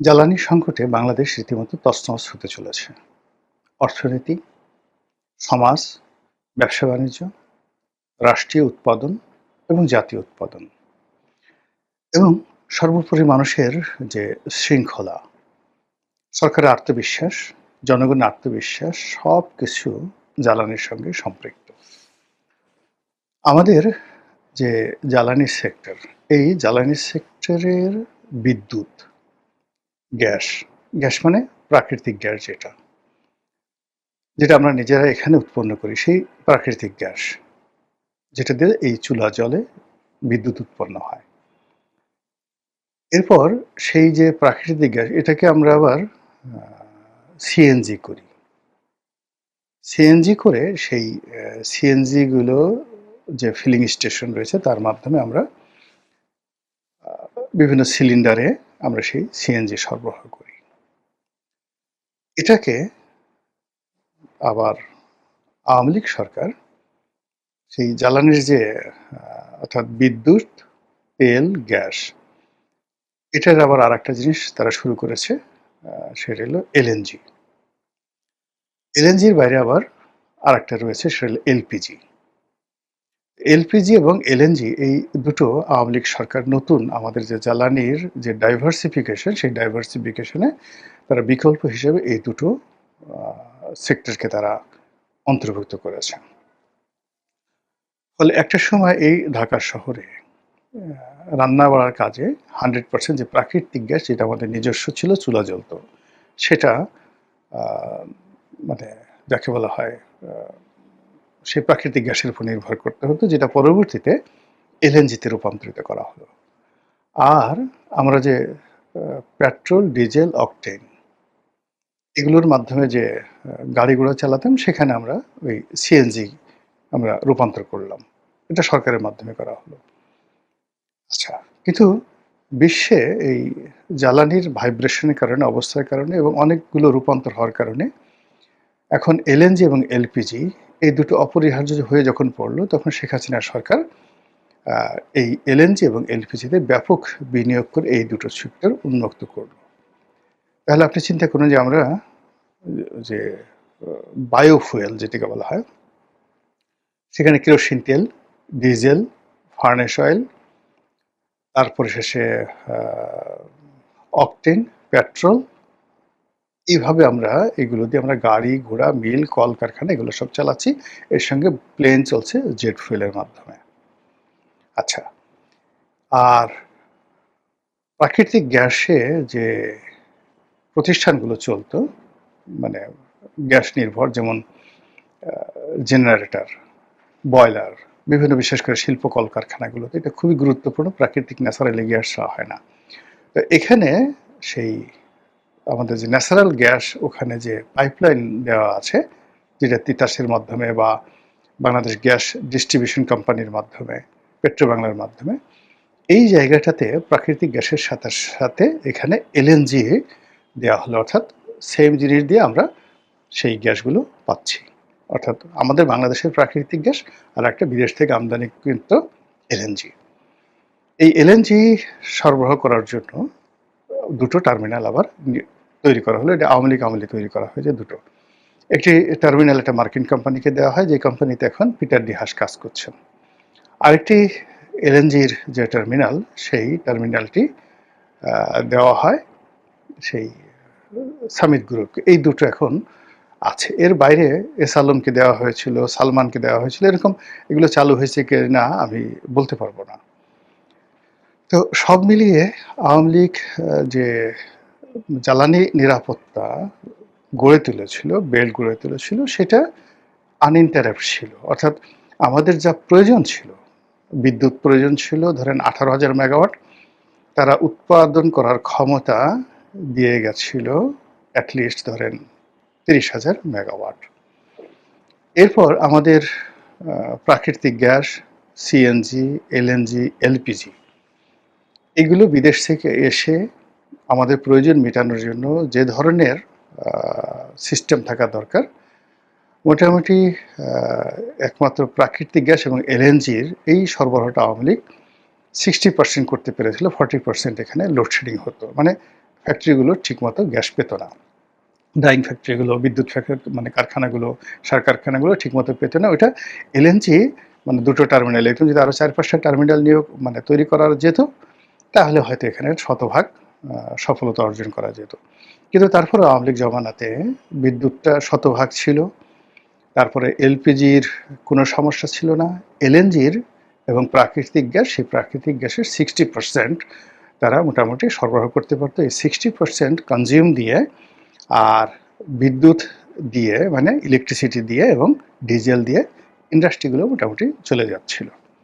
জ্বালানি সংকটে বাংলাদেশ রীতিমতো তছনছ হতে চলেছে। অর্থনীতি, সমাজ, ব্যবসা-বাণিজ্য, রাষ্ট্রীয় উৎপাদন এবং জাতীয় উৎপাদন এবং সর্বোপরি মানুষের যে শৃঙ্খলা, সরকারের আত্মবিশ্বাস, জনগণের আত্মবিশ্বাস সবকিছু জ্বালানির সঙ্গে সম্পৃক্ত। আমাদের যে জ্বালানি সেক্টর, এই জ্বালানি সেক্টরের বিদ্যুৎ, গ্যাস, গ্যাস মানে প্রাকৃতিক গ্যাস যেটা আমরা নিজেরা এখানে উৎপন্ন করি, সেই প্রাকৃতিক গ্যাস, যেটা দিয়ে এই চুলা জ্বলে বিদ্যুৎ উৎপন্ন হয়। এরপর সেই যে প্রাকৃতিক গ্যাস, এটাকে আমরা আবার সিএনজি করি। সিএনজি করে সেই সিএনজিগুলো যে ফিলিং স্টেশন রয়েছে, তার মাধ্যমে আমরা বিভিন্ন সিলিন্ডারে আমরা সেই সিএনজি সরবরাহ করি। এটাকে আবার আওয়ামী লীগ সরকার সেই জ্বালানির যে অর্থাৎ বিদ্যুৎ, তেল, গ্যাস, এটার আবার আরেকটা জিনিস তারা শুরু করেছে, সেটা হলো এলএনজি। এলএনজির বাইরে আবার আরেকটা রয়েছে, সেটা হলো এলপিজি। এলপিজি এবং এলএনজি এই দুটো আওয়ামী লীগ সরকার নতুন আমাদের যে জ্বালানির যে ডাইভার্সিফিকেশন, সেই ডাইভার্সিফিকেশনে তারা বিকল্প হিসেবে এই দুটো সেক্টরকে তারা অন্তর্ভুক্ত করেছে। ফলে একটা সময় এই ঢাকা শহরে রান্না বাড়ার কাজে 100% যে প্রাকৃতিক গ্যাস, যেটা আমাদের নিজস্ব ছিল, চুলা জ্বলত, সেটা মানে যাকে বলা হয় সেই প্রাকৃতিক গ্যাসের উপর নির্ভর করতে হতো, যেটা পরবর্তীতে এলএনজিতে রূপান্তরিত করা হলো। আর আমরা যে পেট্রোল, ডিজেল, অকটেন এগুলোর মাধ্যমে যে গাড়ি ঘোড়া চালাতাম, সেখানে আমরা ওই সিএনজি আমরা রূপান্তর করলাম। এটা সরকারের মাধ্যমে করা হলো। আচ্ছা, কিন্তু বিশ্বে এই জ্বালানির ভাইব্রেশনের কারণে, অবস্থার কারণে এবং অনেকগুলো রূপান্তর হওয়ার কারণে এখন এলএনজি এবং এলপিজি এই দুটো অপরিহার্য হয়ে যখন পড়লো, তখন শেখ হাসিনা সরকার এই এলএনজি এবং এলপিজিতে ব্যাপক বিনিয়োগ করে এই দুটো সেক্টর উন্মুক্ত করলো। তাহলে আপনি চিন্তা করুন যে আমরা যে বায়োফুয়েল যেটাকে বলা হয়, সেখানে কেরোসিন তেল, ডিজেল, ফার্নেস অয়েল, তারপরে শেষে অকটেন, পেট্রোল, এইভাবে আমরা এগুলো দিয়ে আমরা গাড়ি ঘোড়া, মিল, কলকারখানা এগুলো সব চালাচ্ছি। এর সঙ্গে প্লেন চলছে জেট ফুয়েলের মাধ্যমে। আচ্ছা, আর প্রাকৃতিক গ্যাসে যে প্রতিষ্ঠানগুলো চলতো, মানে গ্যাস নির্ভর, যেমন জেনারেটর, বয়লার, বিভিন্ন বিশেষ করে শিল্প কলকারখানাগুলোতে এটা খুবই গুরুত্বপূর্ণ, প্রাকৃতিক ন্যাচারালি গ্যাস হয় না। তো এখানে সেই আমাদের যে ন্যাচারাল গ্যাস, ওখানে যে পাইপলাইন দেওয়া আছে, যেটা তিতাসের মাধ্যমে বা বাংলাদেশ গ্যাস ডিস্ট্রিবিউশন কোম্পানির মাধ্যমে, পেট্রো বাংলার মাধ্যমে, এই জায়গাটাতে প্রাকৃতিক গ্যাসের সাথে সাথে এখানে এলএনজি দেওয়া হলো, অর্থাৎ সেম জিনিস দিয়ে আমরা সেই গ্যাসগুলো পাচ্ছি। অর্থাৎ আমাদের বাংলাদেশের প্রাকৃতিক গ্যাস আর একটা বিদেশ থেকে আমদানিকৃত এলএনজি। এই এলএনজি সরবরাহ করার জন্য দুটো টার্মিনাল আবার তৈরি করা হলো। এটা আওয়ামী লীগ আমলে তৈরি করা হয়েছে দুটো। একটি টার্মিনাল একটা মার্কিন কোম্পানিকে দেওয়া হয়, যে কোম্পানিতে এখন পিটার ডি হাস কাজ করছেন। আরেকটি এলএনজির যে টার্মিনাল, সেই টার্মিনালটি দেওয়া হয় সেই সামিট গ্রুপকে। এই দুটো এখন আছে। এর বাইরে এস আলমকে দেওয়া হয়েছিল, সালমানকে দেওয়া হয়েছিল, এরকম এগুলো চালু হয়েছে কি না আমি বলতে পারবো না। তো সব মিলিয়ে আওয়ামী লীগ যে জ্বালানি নিরাপত্তা গড়ে তুলেছিল, বেল্ট গড়ে তুলেছিল, সেটা আনইন্টারাপ্ট ছিল। অর্থাৎ আমাদের যা প্রয়োজন ছিল, বিদ্যুৎ প্রয়োজন ছিল ধরেন 18,000 মেগাওয়াট, তারা উৎপাদন করার ক্ষমতা দিয়ে গেছিল অ্যাটলিস্ট ধরেন 30,000 মেগাওয়াট। এরপর আমাদের প্রাকৃতিক গ্যাস, সিএনজি, এলএনজি, এলপিজি এগুলো বিদেশ থেকে এসে আমাদের প্রয়োজন মেটানোর জন্য যে ধরনের সিস্টেম থাকা দরকার, মোটামুটি একমাত্র প্রাকৃতিক গ্যাস এবং এলএনজির এই সরবরাহটা আওয়ামী লীগ 60% করতে পেরেছিল। 40% এখানে লোডশেডিং হতো, মানে ফ্যাক্টরিগুলো ঠিকমতো গ্যাস পেত না। ডাইং ফ্যাক্টরিগুলো, বিদ্যুৎ ফ্যাক্টরি মানে কারখানাগুলো, সার কারখানাগুলো ঠিকমতো পেত না। ওইটা এলএনজি মানে ২ টো টার্মিনাল, এরকম যদি আরও ৪-৫টা টার্মিনাল নিয়োগ মানে তৈরি করা যেত, তাহলে হয়তো এখানে শতভাগ সফলতা অর্জন করা যেত। কিন্তু তারপরেও আওয়ামী লীগ জমানাতে বিদ্যুৎটা শতভাগ ছিল। তারপরে এলপিজির কোনো সমস্যা ছিল না। এলএনজির এবং প্রাকৃতিক গ্যাস, সেই প্রাকৃতিক গ্যাসের 60% তারা মোটামুটি সরবরাহ করতে পারত। এই 60% কনজিউম দিয়ে আর বিদ্যুৎ দিয়ে মানে ইলেকট্রিসিটি দিয়ে এবং ডিজেল দিয়ে ইন্ডাস্ট্রিগুলো মোটামুটি চলে যাচ্ছিল।